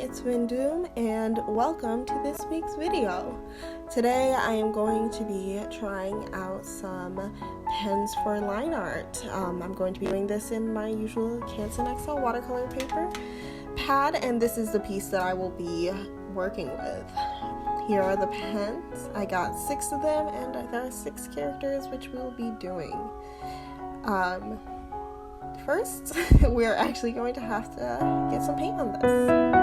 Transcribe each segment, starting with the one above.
it's Windoom and welcome to this week's video. Today I am going to be trying out some pens for line art. I'm going to be doing this in my usual Canson XL watercolor paper pad, and this is the piece that I will be working with. Here are the pens. I got 6 of them and there are 6 characters which we will be doing. First, we're actually going to have to get some paint on this.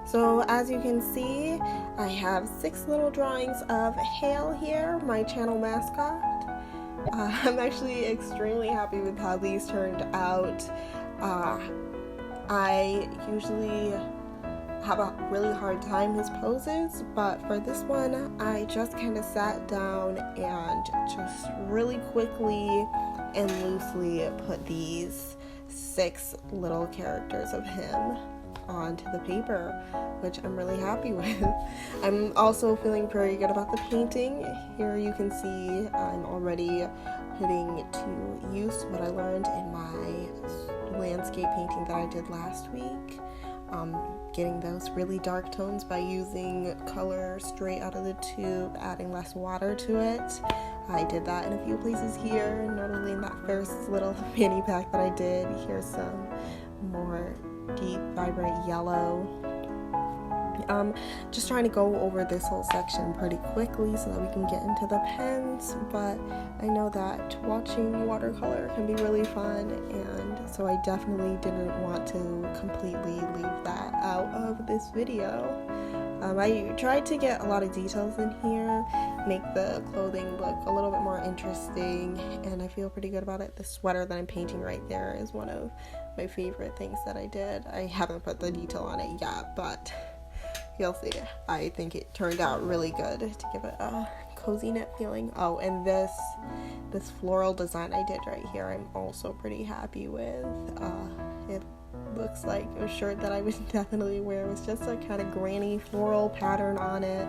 So as you can see, I have 6 little drawings of Hale here, my channel mascot. I'm actually extremely happy with how these turned out. I usually have a really hard time his poses, but for this one I just kind of sat down and just really quickly and loosely put these 6 little characters of him onto the paper, which I'm really happy with. I'm also feeling very good about the painting. Here you can see I'm already putting to use what I learned in my landscape painting that I did last week. Getting those really dark tones by using color straight out of the tube, adding less water to it. I did that in a few places here, notably in that first little fanny pack that I did. Here's some more deep, vibrant yellow. Just trying to go over this whole section pretty quickly so that we can get into the pens, but I know that watching watercolor can be really fun, and so I definitely didn't want to completely leave that out of this video. I tried to get a lot of details in here, make the clothing look a little bit more interesting, and I feel pretty good about it. The sweater that I'm painting right there is one of my favorite things that I did. I haven't put the detail on it yet, but you'll see. I think it turned out really good to give it a cozy knit feeling. Oh, and this floral design I did right here, I'm also pretty happy with. It looks like a shirt that I would definitely wear. It was just a kind of granny floral pattern on it,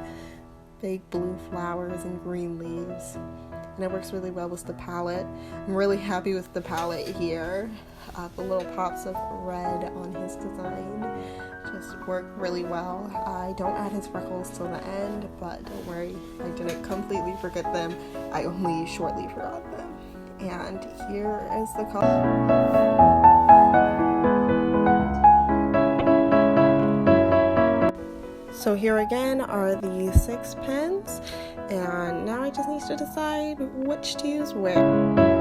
big blue flowers and green leaves, and it works really well with the palette. I'm really happy with the palette here. The little pops of red on his design just work really well. I don't add his freckles till the end, but don't worry, I didn't completely forget them. I only shortly forgot them. And here is the color. So here again are the 6 pens, and now I just need to decide which to use where.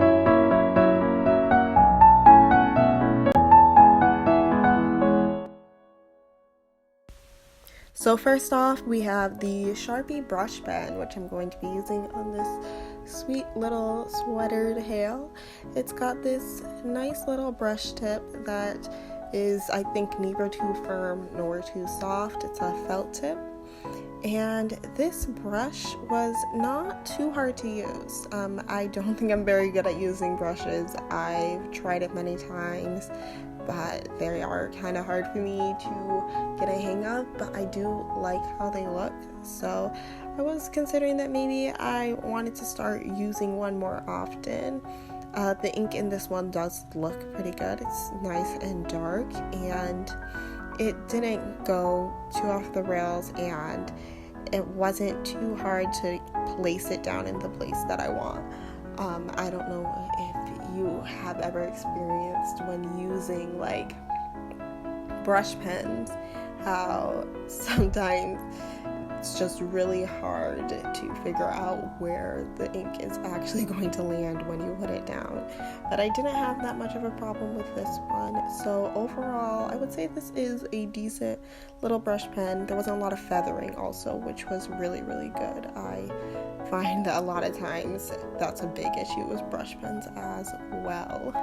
So first off, we have the Sharpie brush pen, which I'm going to be using on this sweet little sweatered Hale. It's got this nice little brush tip that is, I think, neither too firm nor too soft. It's a felt tip. And this brush was not too hard to use. I don't think I'm very good at using brushes. I've tried it many times, but they are kind of hard for me to get a hang of, but I do like how they look. So I was considering that maybe I wanted to start using one more often. The ink in this one does look pretty good. It's nice and dark, and it didn't go too off the rails, and it wasn't too hard to place it down in the place that I want. I don't know if you have ever experienced when using like brush pens how sometimes it's just really hard to figure out where the ink is actually going to land when you put it down. But I didn't have that much of a problem with this one. So overall, I would say this is a decent little brush pen. There wasn't a lot of feathering also, which was really, really good. I find that a lot of times that's a big issue with brush pens as well.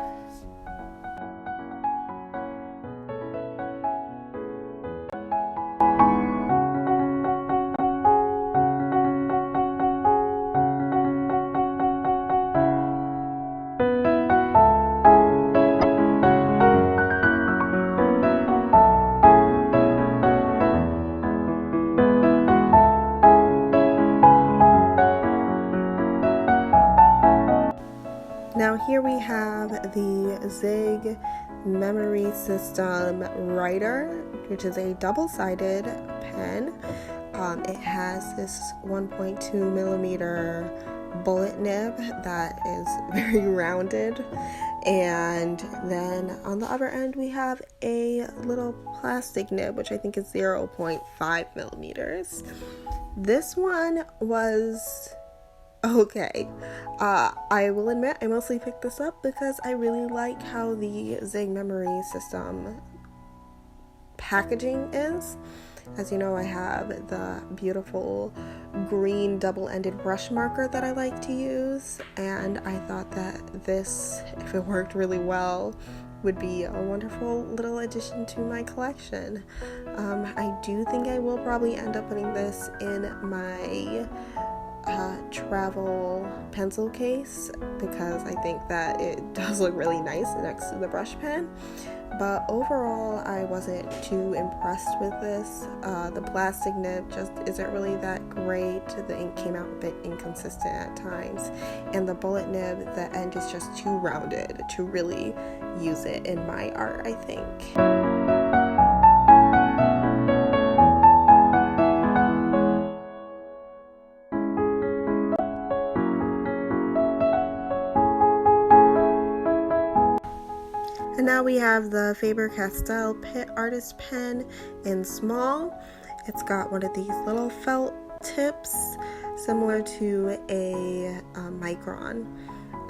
the Zig Memory System Writer, which is a double-sided pen. It has this 1.2 millimeter bullet nib that is very rounded, and then on the other end we have a little plastic nib, which I think is 0.5 millimeters. This one was okay. I will admit I mostly picked this up because I really like how the Zig Memory System packaging is. As you know, I have the beautiful green double-ended brush marker that I like to use, and I thought that this, if it worked really well, would be a wonderful little addition to my collection. I do think I will probably end up putting this in my travel pencil case because I think that it does look really nice next to the brush pen. But overall, I wasn't too impressed with this. The plastic nib just isn't really that great. The ink came out a bit inconsistent at times. And the bullet nib, the end is just too rounded to really use it in my art, I think. And now we have the Faber-Castell Pitt Artist Pen in small. It's got one of these little felt tips similar to a Micron.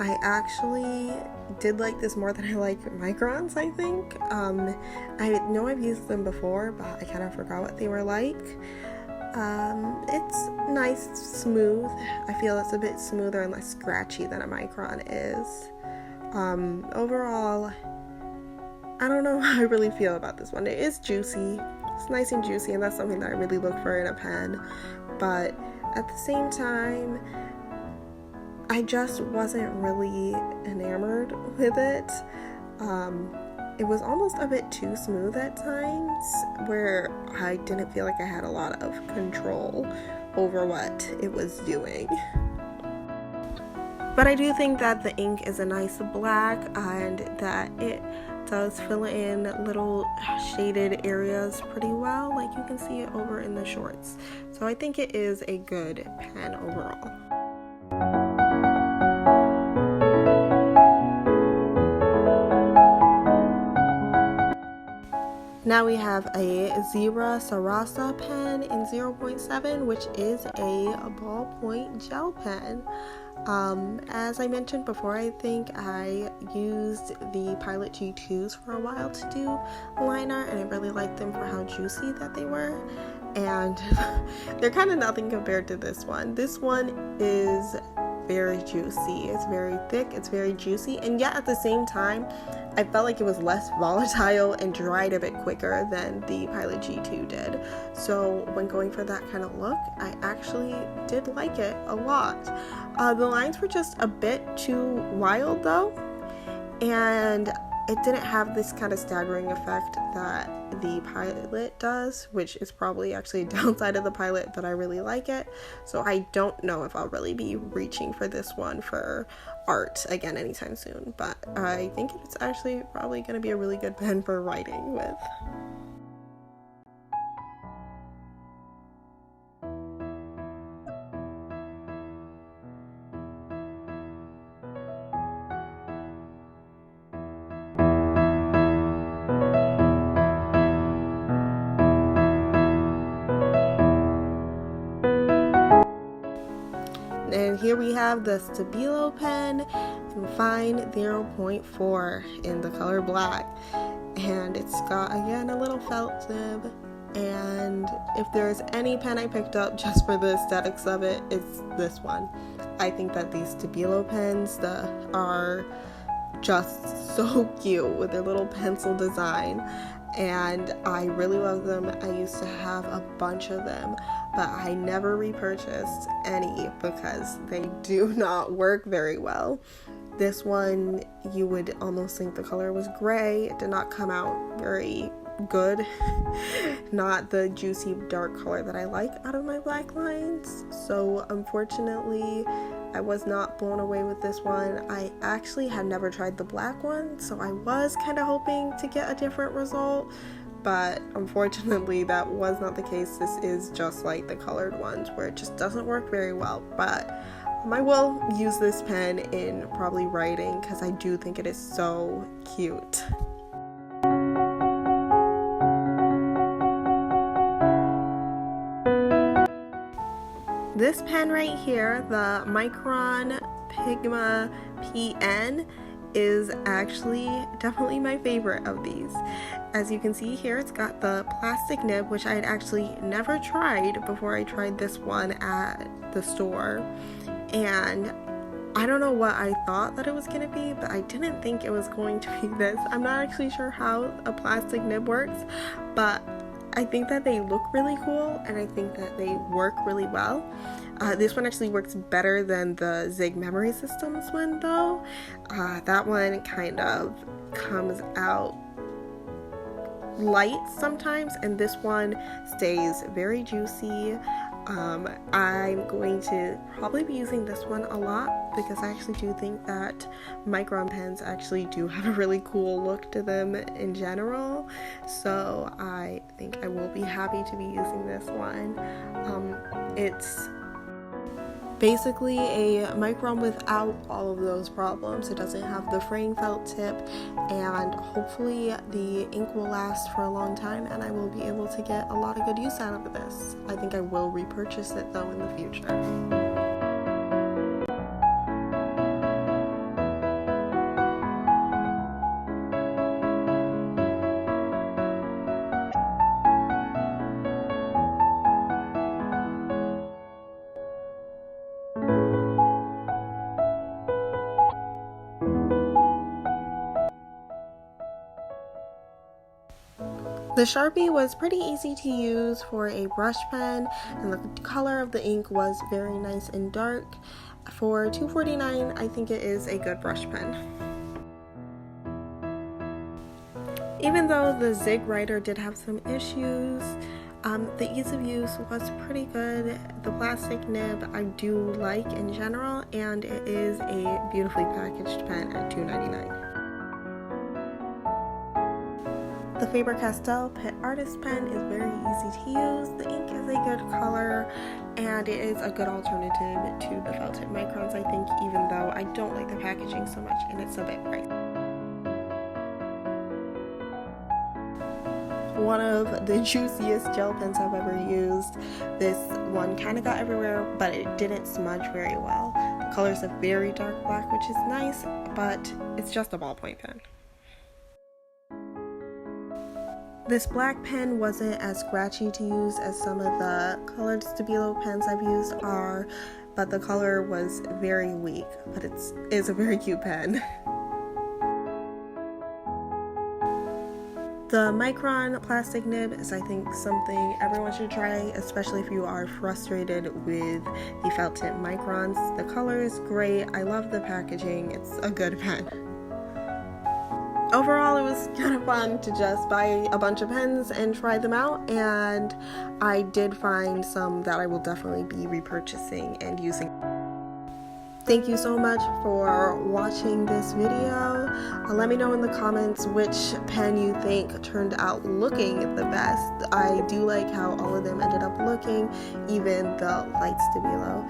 I actually did like this more than I like Microns, I think. I know I've used them before, but I kind of forgot what they were like. It's nice, smooth. I feel it's a bit smoother and less scratchy than a Micron is. Overall, I don't know how I really feel about this one. It is juicy. It's nice and juicy, and that's something that I really look for in a pen. But at the same time, I just wasn't really enamored with it. It was almost a bit too smooth at times, where I didn't feel like I had a lot of control over what it was doing. But I do think that the ink is a nice black and that it does fill in little shaded areas pretty well, like you can see it over in the shorts. So I think it is a good pen overall. Now we have a Sarasa pen in 0.7, which is a ballpoint gel pen. As I mentioned before, I think I used the Pilot G2s for a while to do line art, and I really liked them for how juicy that they were, and they're kind of nothing compared to this one. This one is very juicy. It's very thick, it's very juicy, and yet at the same time I felt like it was less volatile and dried a bit quicker than the Pilot G2 did. So when going for that kind of look, I actually did like it a lot. The lines were just a bit too wild though, and it didn't have this kind of staggering effect that the Pilot does, which is probably actually a downside of the Pilot, but I really like it. So I don't know if I'll really be reaching for this one for art again anytime soon, but I think it's actually probably going to be a really good pen for writing with. And here we have the Stabilo pen in fine 0.4 in the color black, and it's got again a little felt nib. And if there's any pen I picked up just for the aesthetics of it, it's this one. I think that these Stabilo pens are just so cute with their little pencil design, and I really love them. I used to have a bunch of them, but I never repurchased any because they do not work very well. This one, you would almost think the color was gray. It did not come out very good. Not the juicy dark color that I like out of my black lines. So unfortunately, I was not blown away with this one. I actually had never tried the black one, so I was kind of hoping to get a different result, but unfortunately that was not the case. This is just like the colored ones where it just doesn't work very well, but I will use this pen in probably writing because I do think it is so cute. This pen right here, the Micron Pigma PN, is actually definitely my favorite of these. As you can see here, it's got the plastic nib, which I had actually never tried before I tried this one at the store. And I don't know what I thought that it was going to be, but I didn't think it was going to be this. I'm not actually sure how a plastic nib works, but I think that they look really cool and I think that they work really well. This one actually works better than the Zig Memory Systems one though. That one kind of comes out light sometimes, and this one stays very juicy. I'm going to probably be using this one a lot because I actually do think that Micron pens actually do have a really cool look to them in general, so I think I will be happy to be using this one. It's basically a Micron without all of those problems. It doesn't have the fraying felt tip, and hopefully the ink will last for a long time and I will be able to get a lot of good use out of this. I think I will repurchase it though in the future. The Sharpie was pretty easy to use for a brush pen, and the color of the ink was very nice and dark. For $2.49, I think it is a good brush pen. Even though the Zig writer did have some issues, the ease of use was pretty good. The plastic nib I do like in general, and it is a beautifully packaged pen at $2.99. The Faber-Castell Pitt Artist Pen is very easy to use. The ink is a good color, and it is a good alternative to the felt tip Microns, I think, even though I don't like the packaging so much and it's a bit pricey. One of the juiciest gel pens I've ever used. This one kind of got everywhere, but it didn't smudge very well. The color is a very dark black, which is nice, but it's just a ballpoint pen. This black pen wasn't as scratchy to use as some of the colored Stabilo pens I've used are, but the color was very weak, but it's a very cute pen. The Micron plastic nib is, I think, something everyone should try, especially if you are frustrated with the felt tip Microns. The color is great, I love the packaging, it's a good pen. Overall, it was kind of fun to just buy a bunch of pens and try them out, and I did find some that I will definitely be repurchasing and using. Thank you so much for watching this video. Let me know in the comments which pen you think turned out looking the best. I do like how all of them ended up looking, even the light Stabilo.